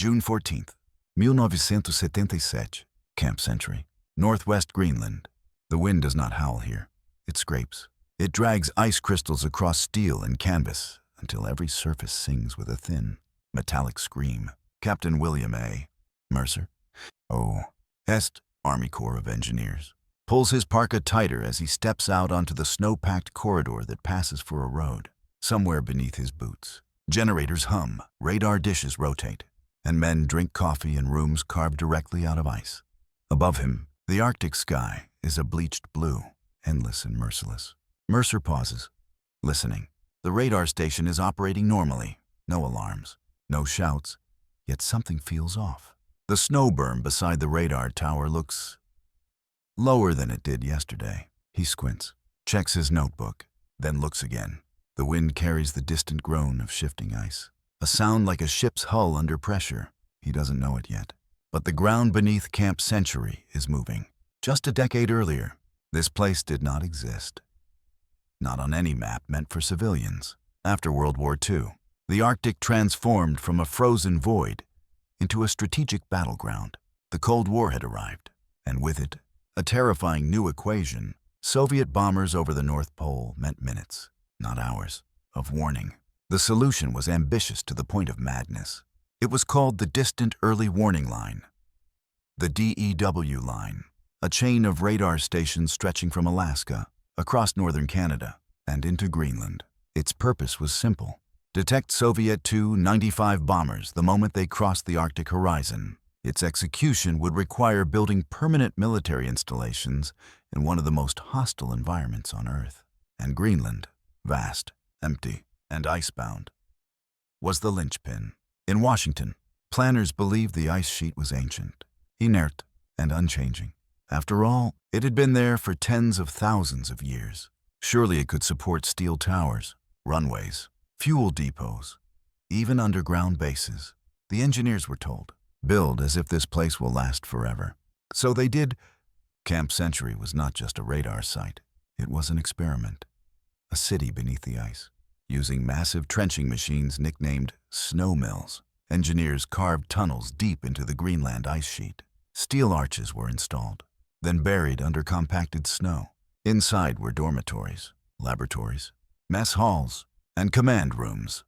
June 14th, 1977, Camp Century, Northwest Greenland. The wind does not howl here. It scrapes. It drags ice crystals across steel and canvas until every surface sings with a thin, metallic scream. Captain William A. Mercer, O.S., Army Corps of Engineers, pulls his parka tighter as he steps out onto the snow-packed corridor that passes for a road. Somewhere beneath his boots, generators hum, radar dishes rotate, and men drink coffee in rooms carved directly out of ice. Above him, the Arctic sky is a bleached blue, endless and merciless. Mercer pauses, listening. The radar station is operating normally. No alarms, no shouts, yet something feels off. The snow berm beside the radar tower looks lower than it did yesterday. He squints, checks his notebook, then looks again. The wind carries the distant groan of shifting ice, a sound like a ship's hull under pressure. He doesn't know it yet. But the ground beneath Camp Century is moving. Just a decade earlier, this place did not exist. Not on any map meant for civilians. After World War II, the Arctic transformed from a frozen void into a strategic battleground. The Cold War had arrived, and with it, a terrifying new equation. Soviet bombers over the North Pole meant minutes, not hours, of warning. The solution was ambitious to the point of madness. It was called the Distant Early Warning Line, the DEW line, a chain of radar stations stretching from Alaska, across northern Canada, and into Greenland. Its purpose was simple: detect Soviet Tu-95 bombers the moment they crossed the Arctic horizon. Its execution would require building permanent military installations in one of the most hostile environments on Earth. And Greenland, vast, empty, and icebound, was the linchpin. In Washington, planners believed the ice sheet was ancient, inert, and unchanging. After all, it had been there for tens of thousands of years. Surely it could support steel towers, runways, fuel depots, even underground bases. The engineers were told, build as if this place will last forever. So they did. Camp Century was not just a radar site. It was an experiment. A city beneath the ice. Using massive trenching machines nicknamed snow mills, engineers carved tunnels deep into the Greenland ice sheet. Steel arches were installed, then buried under compacted snow. Inside were dormitories, laboratories, mess halls, and command rooms,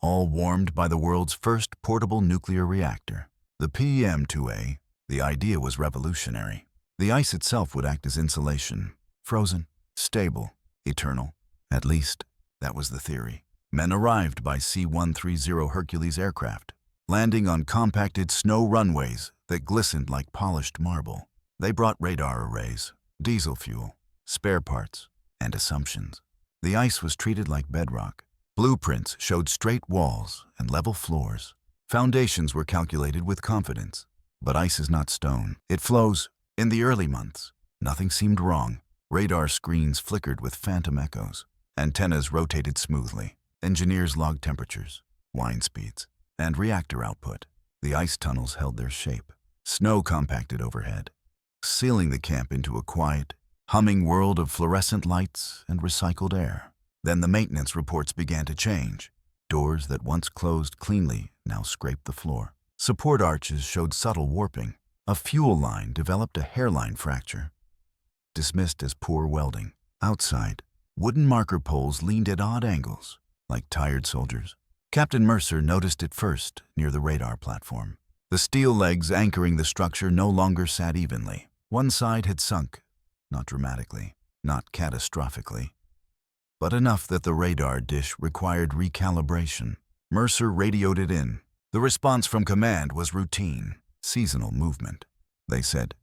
all warmed by the world's first portable nuclear reactor. The PM-2A, the idea was revolutionary. The ice itself would act as insulation, frozen, stable, eternal. At least, that was the theory. Men arrived by C-130 Hercules aircraft, landing on compacted snow runways that glistened like polished marble. They brought radar arrays, diesel fuel, spare parts, and assumptions. The ice was treated like bedrock. Blueprints showed straight walls and level floors. Foundations were calculated with confidence. But ice is not stone. It flows. In the early months, nothing seemed wrong. Radar screens flickered with phantom echoes. Antennas rotated smoothly. Engineers logged temperatures, wind speeds, and reactor output. The ice tunnels held their shape. Snow compacted overhead, sealing the camp into a quiet, humming world of fluorescent lights and recycled air. Then the maintenance reports began to change. Doors that once closed cleanly now scraped the floor. Support arches showed subtle warping. A fuel line developed a hairline fracture, dismissed as poor welding. Outside, wooden marker poles leaned at odd angles, like tired soldiers. Captain Mercer noticed it first near the radar platform. The steel legs anchoring the structure no longer sat evenly. One side had sunk, not dramatically, not catastrophically, but enough that the radar dish required recalibration. Mercer radioed it in. The response from command was routine, seasonal movement. They said,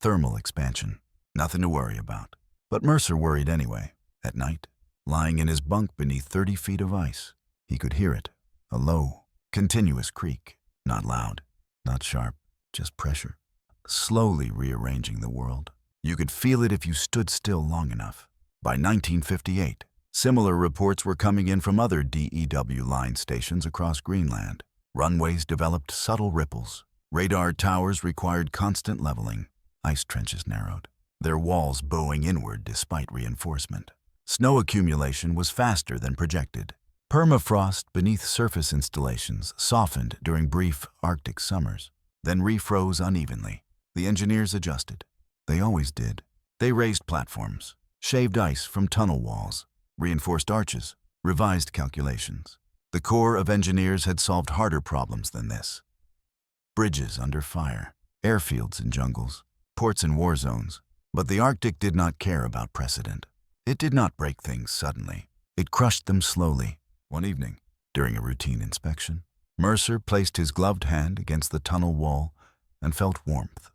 thermal expansion, nothing to worry about. But Mercer worried anyway. At night, lying in his bunk beneath 30 feet of ice, he could hear it, a low, continuous creak, not loud, not sharp, just pressure, slowly rearranging the world. You could feel it if you stood still long enough. By 1958, similar reports were coming in from other DEW line stations across Greenland. Runways developed subtle ripples. Radar towers required constant leveling. Ice trenches narrowed, their walls bowing inward despite reinforcement. Snow accumulation was faster than projected. Permafrost beneath surface installations softened during brief Arctic summers, then refroze unevenly. The engineers adjusted. They always did. They raised platforms, shaved ice from tunnel walls, reinforced arches, revised calculations. The Corps of Engineers had solved harder problems than this. Bridges under fire, airfields in jungles, ports in war zones. But the Arctic did not care about precedent. It did not break things suddenly. It crushed them slowly. One evening, during a routine inspection, Mercer placed his gloved hand against the tunnel wall and felt warmth.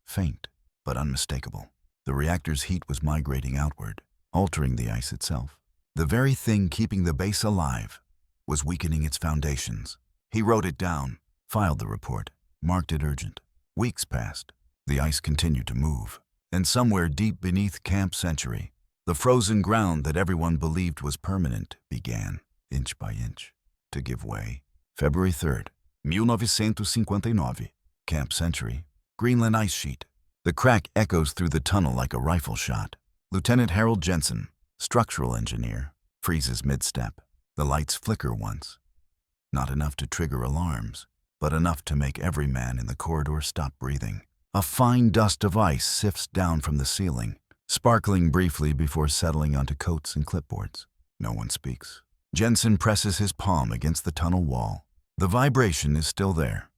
Faint, but unmistakable. The reactor's heat was migrating outward, altering the ice itself. The very thing keeping the base alive was weakening its foundations. He wrote it down, filed the report, marked it urgent. Weeks passed. The ice continued to move. And somewhere deep beneath Camp Century, the frozen ground that everyone believed was permanent began, inch by inch, to give way. February 3rd, 1959, Camp Century, Greenland ice sheet. The crack echoes through the tunnel like a rifle shot. Lieutenant Harold Jensen, structural engineer, freezes mid-step. The lights flicker once. Not enough to trigger alarms, but enough to make every man in the corridor stop breathing. A fine dust of ice sifts down from the ceiling, sparkling briefly before settling onto coats and clipboards. No one speaks. Jensen presses his palm against the tunnel wall. The vibration is still there.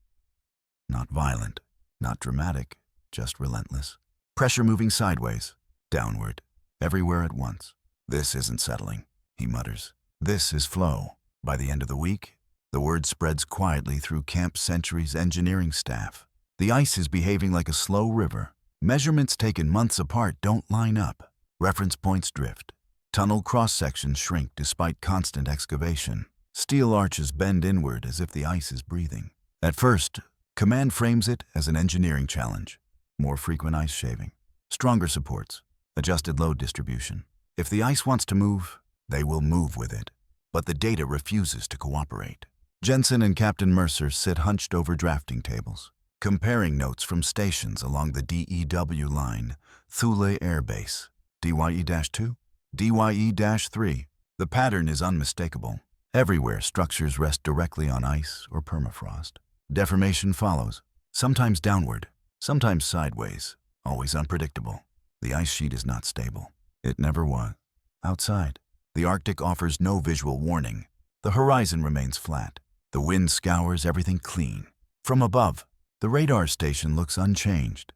Not violent, not dramatic, just relentless. Pressure moving sideways, downward, everywhere at once. This isn't settling, he mutters. This is flow. By the end of the week, the word spreads quietly through Camp Century's engineering staff. The ice is behaving like a slow river. Measurements taken months apart don't line up. Reference points drift. Tunnel cross-sections shrink despite constant excavation. Steel arches bend inward as if the ice is breathing. At first, command frames it as an engineering challenge. More frequent ice shaving, stronger supports, adjusted load distribution. If the ice wants to move, they will move with it. But the data refuses to cooperate. Jensen and Captain Mercer sit hunched over drafting tables, comparing notes from stations along the DEW line, Thule Air Base, DYE-2, DYE-3. The pattern is unmistakable. Everywhere structures rest directly on ice or permafrost. Deformation follows, sometimes downward, sometimes sideways, always unpredictable. The ice sheet is not stable. It never was. Outside, the Arctic offers no visual warning. The horizon remains flat. The wind scours everything clean. From above, the radar station looks unchanged.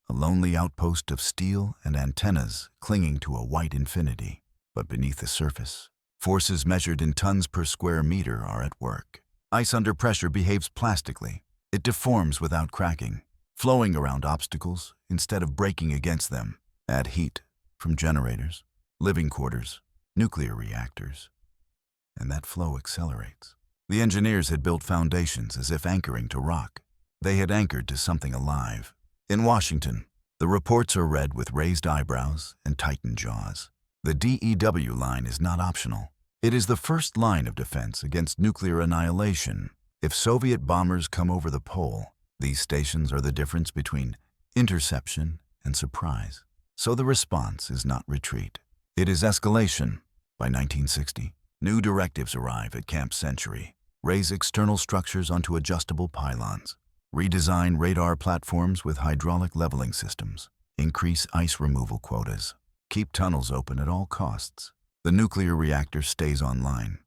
A lonely outpost of steel and antennas clinging to a white infinity. But beneath the surface, forces measured in tons per square meter are at work. Ice under pressure behaves plastically. It deforms without cracking, flowing around obstacles instead of breaking against them. Add heat from generators, living quarters, nuclear reactors, and that flow accelerates. The engineers had built foundations as if anchoring to rock. They had anchored to something alive. In Washington, the reports are read with raised eyebrows and tightened jaws. The DEW line is not optional. It is the first line of defense against nuclear annihilation. If Soviet bombers come over the pole, these stations are the difference between interception and surprise. So the response is not retreat. It is escalation. By 1960, new directives arrive at Camp Century. Raise external structures onto adjustable pylons. Redesign radar platforms with hydraulic leveling systems. Increase ice removal quotas. Keep tunnels open at all costs. The nuclear reactor stays online.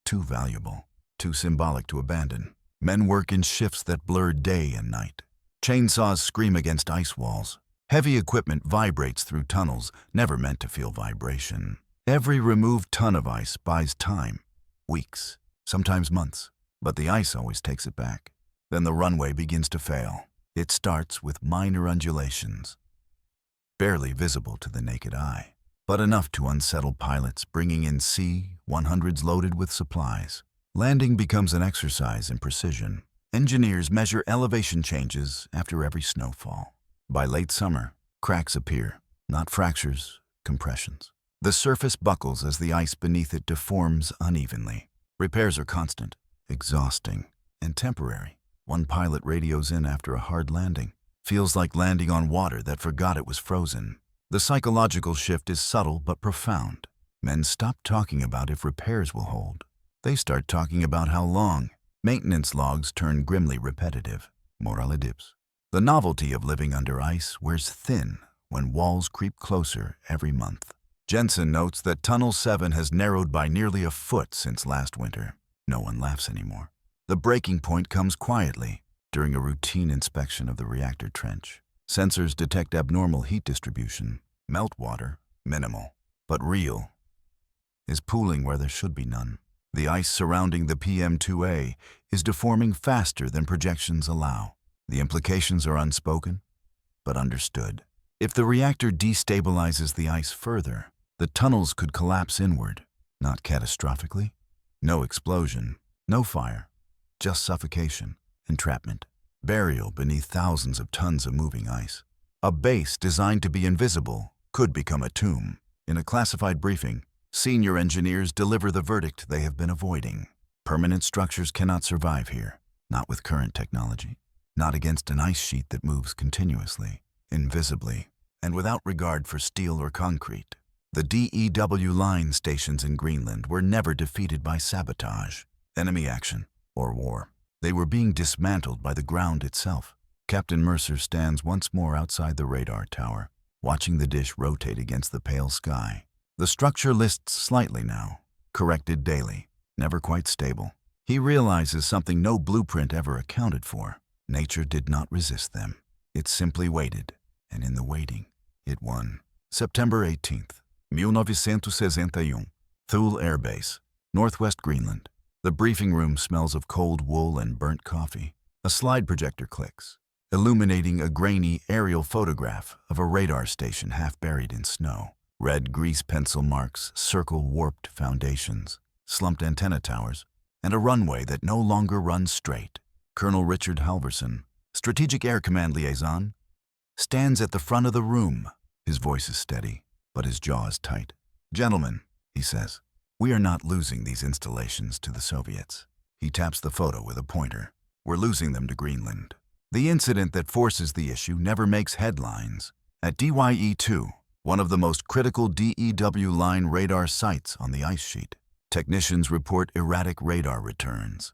Too valuable, too symbolic to abandon. Men work in shifts that blur day and night. Chainsaws scream against ice walls. Heavy equipment vibrates through tunnels never meant to feel vibration. Every removed ton of ice buys time, weeks, sometimes months, but the ice always takes it back. Then the runway begins to fail. It starts with minor undulations, barely visible to the naked eye, but enough to unsettle pilots bringing in C-100s loaded with supplies. Landing becomes an exercise in precision. Engineers measure elevation changes after every snowfall. By late summer, cracks appear, not fractures, compressions. The surface buckles as the ice beneath it deforms unevenly. Repairs are constant, exhausting, and temporary. One pilot radios in after a hard landing. Feels like landing on water that forgot it was frozen. The psychological shift is subtle but profound. Men stop talking about if repairs will hold. They start talking about how long. Maintenance logs turn grimly repetitive. Moralidips. The novelty of living under ice wears thin when walls creep closer every month. Jensen notes that Tunnel 7 has narrowed by nearly a foot since last winter. No one laughs anymore. The breaking point comes quietly during a routine inspection of the reactor trench. Sensors detect abnormal heat distribution. Meltwater, minimal, but real, is pooling where there should be none. The ice surrounding the PM2A is deforming faster than projections allow. The implications are unspoken, but understood. If the reactor destabilizes the ice further, the tunnels could collapse inward. Not catastrophically. No explosion, no fire, just suffocation, entrapment, burial beneath thousands of tons of moving ice. A base designed to be invisible could become a tomb. In a classified briefing, senior engineers deliver the verdict they have been avoiding. Permanent structures cannot survive here, not with current technology, not against an ice sheet that moves continuously, invisibly, and without regard for steel or concrete. The DEW line stations in Greenland were never defeated by sabotage, enemy action, or war. They were being dismantled by the ground itself. Captain Mercer stands once more outside the radar tower, watching the dish rotate against the pale sky. The structure lists slightly now, corrected daily, never quite stable. He realizes something no blueprint ever accounted for. Nature did not resist them. It simply waited, and in the waiting, it won. September 18th, 1961, Thule Air Base, Northwest Greenland. The briefing room smells of cold wool and burnt coffee. A slide projector clicks, illuminating a grainy aerial photograph of a radar station half buried in snow. Red grease pencil marks circle warped foundations, slumped antenna towers, and a runway that no longer runs straight. Colonel Richard Halverson, Strategic Air Command Liaison, stands at the front of the room. His voice is steady, but his jaw is tight. "Gentlemen," he says, "we are not losing these installations to the Soviets." He taps the photo with a pointer. "We're losing them to Greenland." The incident that forces the issue never makes headlines. At DYE-2, one of the most critical DEW line radar sites on the ice sheet, technicians report erratic radar returns.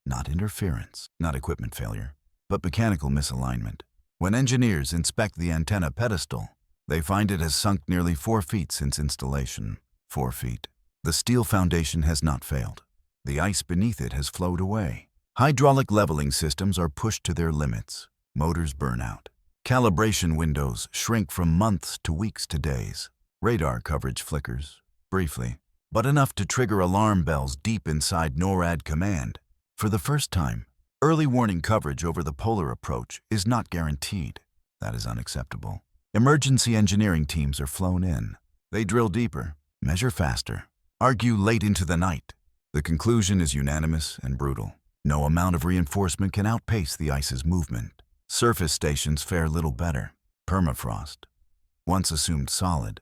Not interference, not equipment failure, but mechanical misalignment. When engineers inspect the antenna pedestal, they find it has sunk nearly 4 feet since installation. 4 feet. The steel foundation has not failed. The ice beneath it has flowed away. Hydraulic leveling systems are pushed to their limits. Motors burn out. Calibration windows shrink from months to weeks to days. Radar coverage flickers, briefly, but enough to trigger alarm bells deep inside NORAD command. For the first time, early warning coverage over the polar approach is not guaranteed. That is unacceptable. Emergency engineering teams are flown in. They drill deeper, measure faster, argue late into the night. The conclusion is unanimous and brutal. No amount of reinforcement can outpace the ice's movement. Surface stations fare little better. Permafrost, once assumed solid,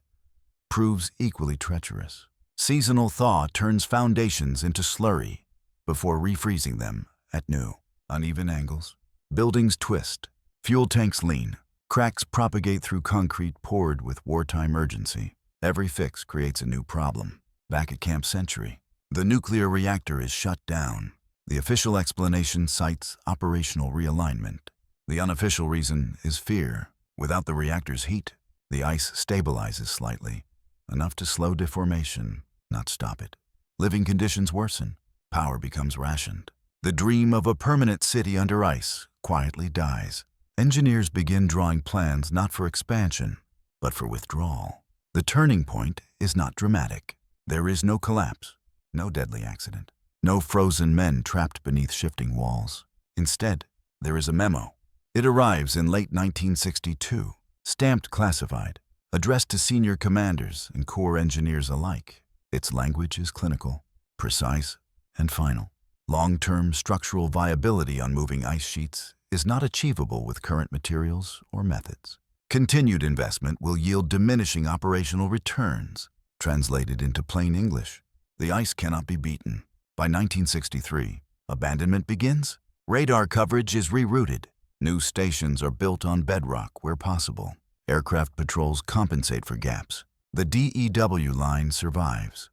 proves equally treacherous. Seasonal thaw turns foundations into slurry before refreezing them at new. Uneven angles. Buildings twist. Fuel tanks lean. Cracks propagate through concrete poured with wartime urgency. Every fix creates a new problem. Back at Camp Century, the nuclear reactor is shut down. The official explanation cites operational realignment. The unofficial reason is fear. Without the reactor's heat, the ice stabilizes slightly, enough to slow deformation, not stop it. Living conditions worsen. Power becomes rationed. The dream of a permanent city under ice quietly dies. Engineers begin drawing plans not for expansion, but for withdrawal. The turning point is not dramatic. There is no collapse, no deadly accident, no frozen men trapped beneath shifting walls. Instead, there is a memo. It arrives in late 1962, stamped classified, addressed to senior commanders and corps engineers alike. Its language is clinical, precise, and final. Long-term structural viability on moving ice sheets is not achievable with current materials or methods. Continued investment will yield diminishing operational returns. Translated into plain English, the ice cannot be beaten. By 1963, abandonment begins. Radar coverage is rerouted. New stations are built on bedrock where possible. Aircraft patrols compensate for gaps. The DEW line survives,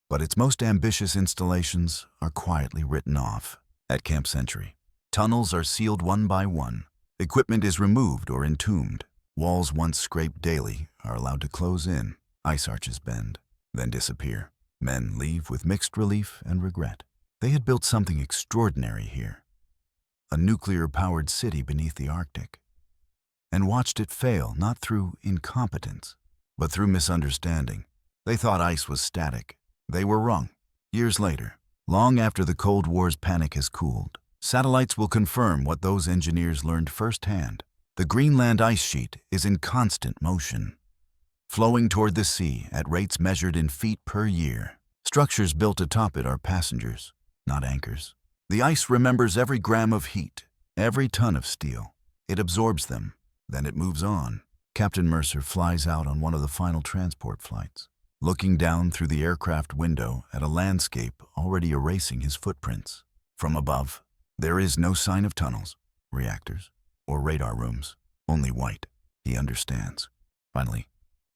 but its most ambitious installations are quietly written off. At Camp Century, tunnels are sealed one by one. Equipment is removed or entombed. Walls once scraped daily are allowed to close in. Ice arches bend, then disappear. Men leave with mixed relief and regret. They had built something extraordinary here, a nuclear-powered city beneath the Arctic, and watched it fail not through incompetence, but through misunderstanding. They thought ice was static. They were wrong. Years later, long after the Cold War's panic has cooled, satellites will confirm what those engineers learned firsthand. The Greenland ice sheet is in constant motion, flowing toward the sea at rates measured in feet per year. Structures built atop it are passengers, not anchors. The ice remembers every gram of heat, every ton of steel. It absorbs them, then it moves on. Captain Mercer flies out on one of the final transport flights, looking down through the aircraft window at a landscape already erasing his footprints. From above, there is no sign of tunnels, reactors, or radar rooms, only white. He understands, finally,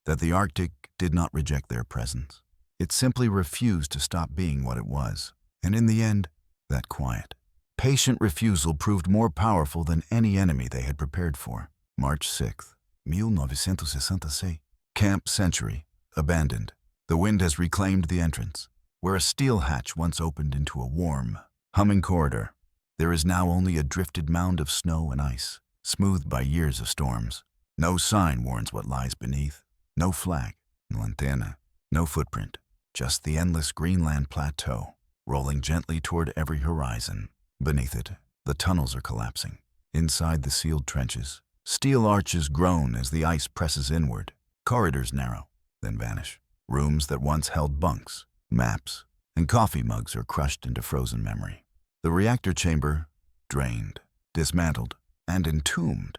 that the Arctic did not reject their presence. It simply refused to stop being what it was. And in the end, that quiet, patient refusal proved more powerful than any enemy they had prepared for. March 6th, 1966. Camp Century, abandoned. The wind has reclaimed the entrance. Where a steel hatch once opened into a warm, humming corridor, there is now only a drifted mound of snow and ice, smoothed by years of storms. No sign warns what lies beneath. No flag, no antenna, no footprint. Just the endless Greenland plateau, rolling gently toward every horizon. Beneath it, the tunnels are collapsing. Inside the sealed trenches, steel arches groan as the ice presses inward. Corridors narrow, then vanish. Rooms that once held bunks, maps, and coffee mugs are crushed into frozen memory. The reactor chamber, drained, dismantled, and entombed,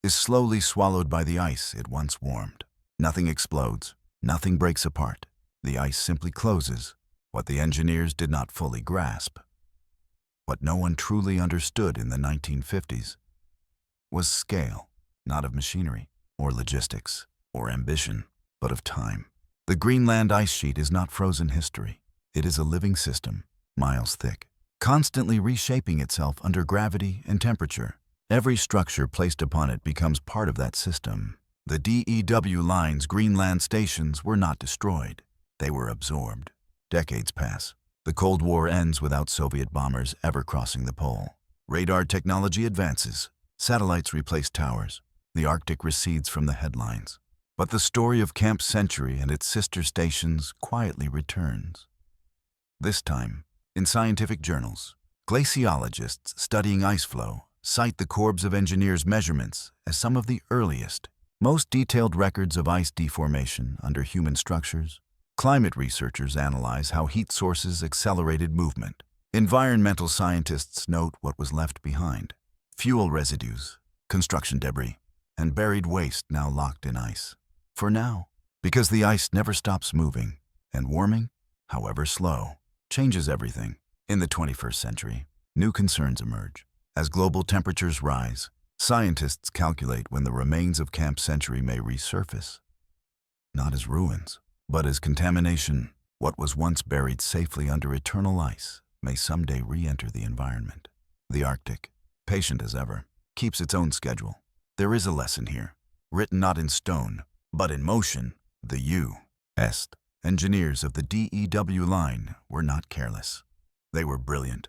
is slowly swallowed by the ice it once warmed. Nothing explodes, nothing breaks apart. The ice simply closes. What the engineers did not fully grasp, what no one truly understood in the 1950s, was scale, not of machinery, or logistics, or ambition, but of time. The Greenland ice sheet is not frozen history. It is a living system, miles thick, constantly reshaping itself under gravity and temperature. Every structure placed upon it becomes part of that system. The DEW line's Greenland stations were not destroyed. They were absorbed. Decades pass. The Cold War ends without Soviet bombers ever crossing the pole. Radar technology advances. Satellites replace towers. The Arctic recedes from the headlines. But the story of Camp Century and its sister stations quietly returns. This time, in scientific journals, glaciologists studying ice flow cite the Corps of Engineers' measurements as some of the earliest, most detailed records of ice deformation under human structures. Climate researchers analyze how heat sources accelerated movement. Environmental scientists note what was left behind: fuel residues, construction debris, and buried waste now locked in ice. For now, because the ice never stops moving, and warming, however slow, changes everything. In the 21st century, new concerns emerge. As global temperatures rise, scientists calculate when the remains of Camp Century may resurface, not as ruins, but as contamination. What was once buried safely under eternal ice may someday re-enter the environment. The Arctic, patient as ever, keeps its own schedule. There is a lesson here, written not in stone, but in motion. The U.S. engineers of the DEW line were not careless. They were brilliant,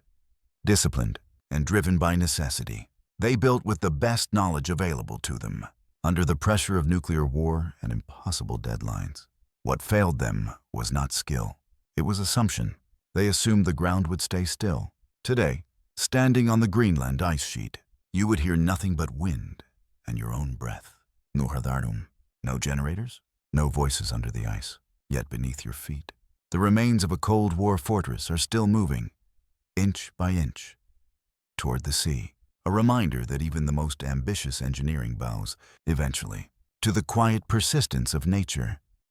disciplined, and driven by necessity. They built with the best knowledge available to them, under the pressure of nuclear war and impossible deadlines. What failed them was not skill. It was assumption. They assumed the ground would stay still. Today, standing on the Greenland ice sheet, you would hear nothing but wind and your own breath. No hadartum, no generators, no voices under the ice. Yet beneath your feet, the remains of a Cold War fortress are still moving, inch by inch, toward the sea. A reminder that even the most ambitious engineering bows, eventually, to the quiet persistence of nature.